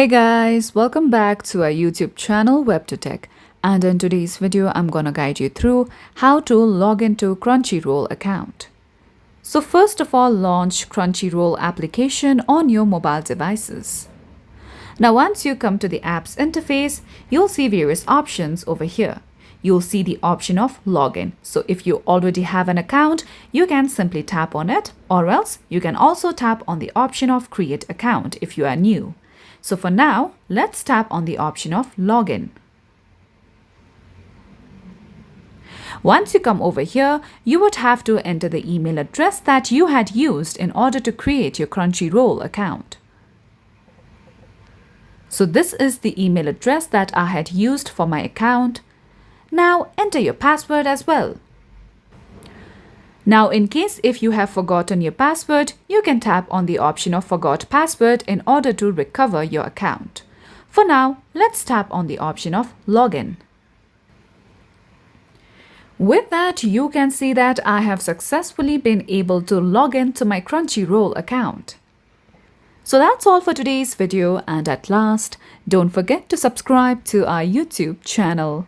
Hey guys, welcome back to our YouTube channel WebToTech, and in today's video I'm gonna guide you through how to log into Crunchyroll account. So first of all, launch Crunchyroll application on your mobile devices. Now once you come to the app's interface, you'll see various options over here. You'll see the option of login. So if you already have an account, you can simply tap on it, or else you can also tap on the option of create account if you are new. So for now, let's tap on the option of login. Once you come over here, you would have to enter the email address that you had used in order to create your Crunchyroll account. So this is the email address that I had used for my account. Now enter your password as well. Now in case if you have forgotten your password, you can tap on the option of forgot password in order to recover your account. For now, let's tap on the option of login. With that, you can see that I have successfully been able to log in to my Crunchyroll account. So that's all for today's video, and at last, don't forget to subscribe to our YouTube channel.